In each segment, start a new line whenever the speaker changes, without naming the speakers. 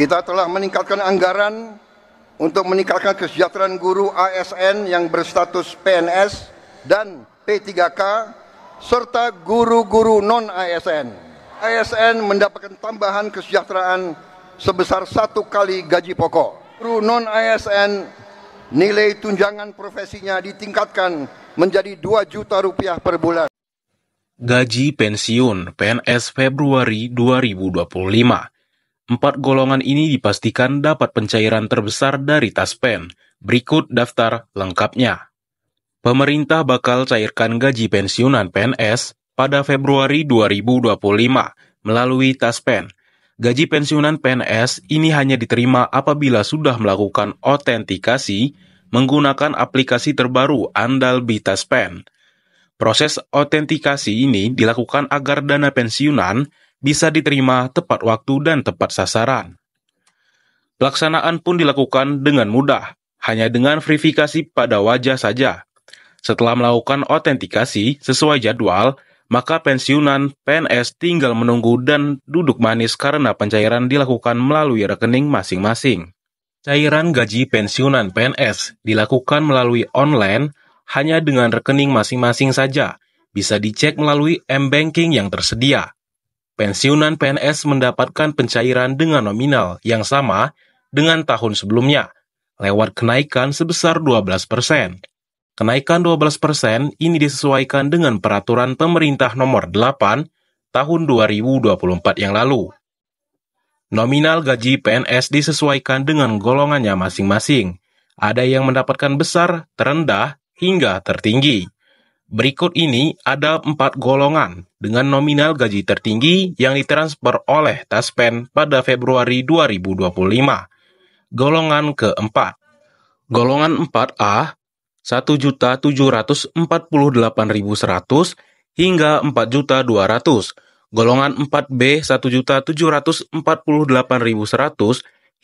Kita telah meningkatkan anggaran untuk meningkatkan kesejahteraan guru ASN yang berstatus PNS dan P3K serta guru-guru non-ASN. ASN mendapatkan tambahan kesejahteraan sebesar 1 kali gaji pokok. Guru non-ASN nilai tunjangan profesinya ditingkatkan menjadi Rp2 juta per bulan.
Gaji pensiun PNS Februari 2025. 4 golongan ini dipastikan dapat pencairan terbesar dari Taspen. Berikut daftar lengkapnya. Pemerintah bakal cairkan gaji pensiunan PNS pada Februari 2025 melalui Taspen. Gaji pensiunan PNS ini hanya diterima apabila sudah melakukan autentikasi menggunakan aplikasi terbaru Andalbi Taspen. Proses autentikasi ini dilakukan agar dana pensiunan bisa diterima tepat waktu dan tepat sasaran. Pelaksanaan pun dilakukan dengan mudah, hanya dengan verifikasi pada wajah saja. Setelah melakukan autentikasi sesuai jadwal, maka pensiunan PNS tinggal menunggu dan duduk manis karena pencairan dilakukan melalui rekening masing-masing. Cairan gaji pensiunan PNS dilakukan melalui online hanya dengan rekening masing-masing saja, bisa dicek melalui m-banking yang tersedia. Pensiunan PNS mendapatkan pencairan dengan nominal yang sama dengan tahun sebelumnya, lewat kenaikan sebesar 12%. Kenaikan 12% ini disesuaikan dengan peraturan pemerintah nomor 8 tahun 2024 yang lalu. Nominal gaji PNS disesuaikan dengan golongannya masing-masing. Ada yang mendapatkan besar, terendah, hingga tertinggi. Berikut ini ada 4 golongan dengan nominal gaji tertinggi yang ditransfer oleh Taspen pada Februari 2025. Golongan keempat. Golongan 4A, 1.748.100 hingga 4.200.000. Golongan 4B, 1.748.100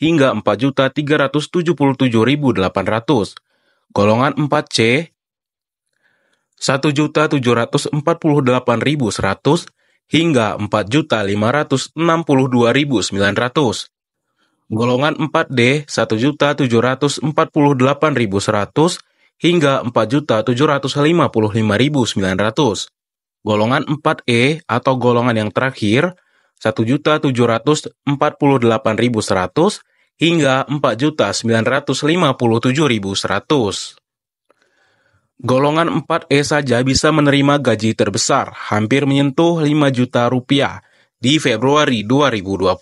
hingga 4.377.800. Golongan 4C, 1.748.100 hingga 4.562.900. Golongan 4D, 1.748.100 hingga 4.755.900. Golongan 4E atau golongan yang terakhir, 1.748.100 hingga 4.957.100. Golongan 4E saja bisa menerima gaji terbesar, hampir menyentuh 5 juta rupiah di Februari 2025.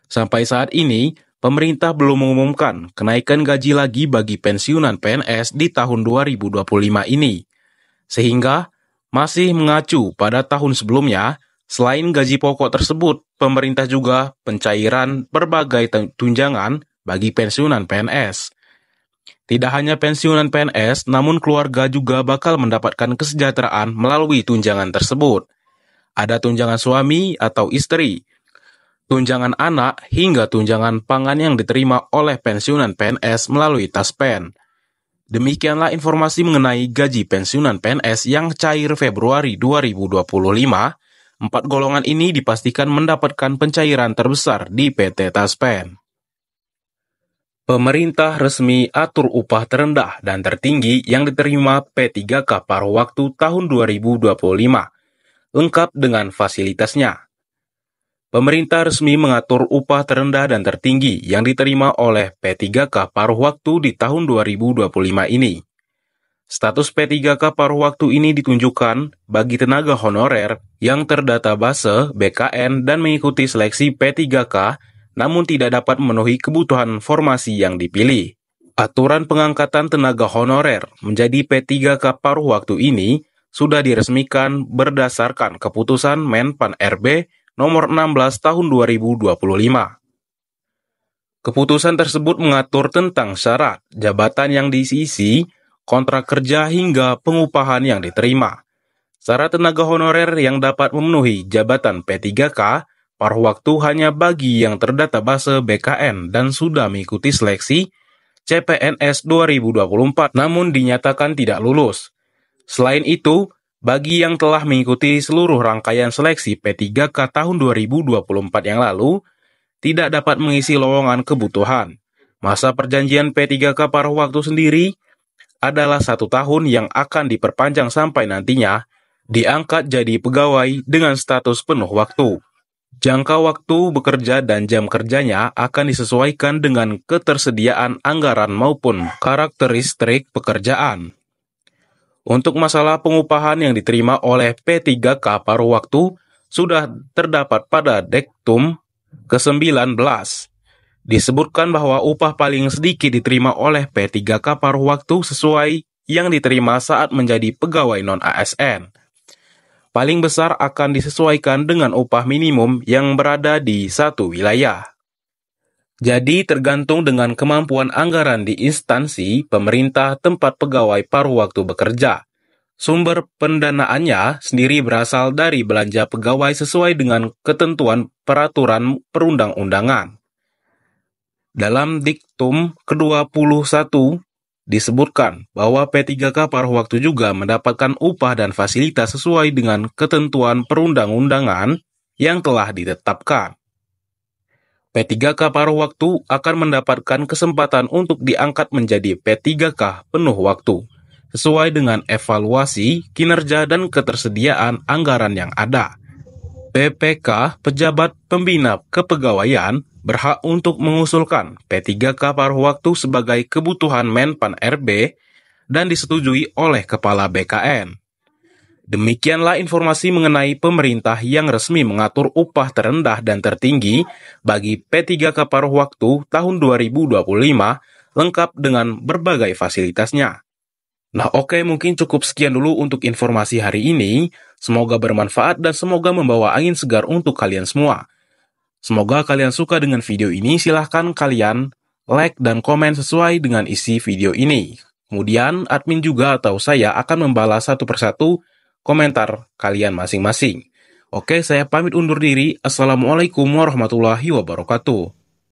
Sampai saat ini, pemerintah belum mengumumkan kenaikan gaji lagi bagi pensiunan PNS di tahun 2025 ini. Sehingga, masih mengacu pada tahun sebelumnya, selain gaji pokok tersebut, pemerintah juga pencairan berbagai tunjangan bagi pensiunan PNS. Tidak hanya pensiunan PNS, namun keluarga juga bakal mendapatkan kesejahteraan melalui tunjangan tersebut. Ada tunjangan suami atau istri, tunjangan anak, hingga tunjangan pangan yang diterima oleh pensiunan PNS melalui Taspen. Demikianlah informasi mengenai gaji pensiunan PNS yang cair Februari 2025. 4 golongan ini dipastikan mendapatkan pencairan terbesar di PT Taspen. Pemerintah resmi atur upah terendah dan tertinggi yang diterima P3K paruh waktu tahun 2025, lengkap dengan fasilitasnya. Pemerintah resmi mengatur upah terendah dan tertinggi yang diterima oleh P3K paruh waktu di tahun 2025 ini. Status P3K paruh waktu ini ditunjukkan bagi tenaga honorer yang terdata base BKN dan mengikuti seleksi P3K namun tidak dapat memenuhi kebutuhan formasi yang dipilih. Aturan pengangkatan tenaga honorer menjadi P3K paruh waktu ini sudah diresmikan berdasarkan keputusan Menpan RB nomor 16 tahun 2025. Keputusan tersebut mengatur tentang syarat, jabatan yang diisi, kontrak kerja hingga pengupahan yang diterima. Syarat tenaga honorer yang dapat memenuhi jabatan P3K paruh waktu hanya bagi yang terdata base BKN dan sudah mengikuti seleksi CPNS 2024 namun dinyatakan tidak lulus. Selain itu, bagi yang telah mengikuti seluruh rangkaian seleksi P3K tahun 2024 yang lalu, tidak dapat mengisi lowongan kebutuhan. Masa perjanjian P3K paruh waktu sendiri adalah 1 tahun yang akan diperpanjang sampai nantinya diangkat jadi pegawai dengan status penuh waktu. Jangka waktu bekerja dan jam kerjanya akan disesuaikan dengan ketersediaan anggaran maupun karakteristik pekerjaan. Untuk masalah pengupahan yang diterima oleh P3K paruh waktu sudah terdapat pada Dektum ke-19. Disebutkan bahwa upah paling sedikit diterima oleh P3K paruh waktu sesuai yang diterima saat menjadi pegawai non-ASN. Paling besar akan disesuaikan dengan upah minimum yang berada di satu wilayah. Jadi tergantung dengan kemampuan anggaran di instansi pemerintah tempat pegawai paruh waktu bekerja. Sumber pendanaannya sendiri berasal dari belanja pegawai sesuai dengan ketentuan peraturan perundang-undangan. Dalam Diktum ke-21 disebutkan bahwa P3K paruh waktu juga mendapatkan upah dan fasilitas sesuai dengan ketentuan perundang-undangan yang telah ditetapkan. P3K paruh waktu akan mendapatkan kesempatan untuk diangkat menjadi P3K penuh waktu, sesuai dengan evaluasi, kinerja, dan ketersediaan anggaran yang ada. PPK, Pejabat Pembina Kepegawaian, berhak untuk mengusulkan P3K paruh waktu sebagai kebutuhan Menpan RB dan disetujui oleh Kepala BKN. Demikianlah informasi mengenai pemerintah yang resmi mengatur upah terendah dan tertinggi bagi P3K paruh waktu tahun 2025, lengkap dengan berbagai fasilitasnya. Nah oke, mungkin cukup sekian dulu untuk informasi hari ini. Semoga bermanfaat dan semoga membawa angin segar untuk kalian semua. Semoga kalian suka dengan video ini, silahkan kalian like dan komen sesuai dengan isi video ini. Kemudian admin juga atau saya akan membalas satu persatu komentar kalian masing-masing. Oke, saya pamit undur diri. Assalamualaikum warahmatullahi wabarakatuh.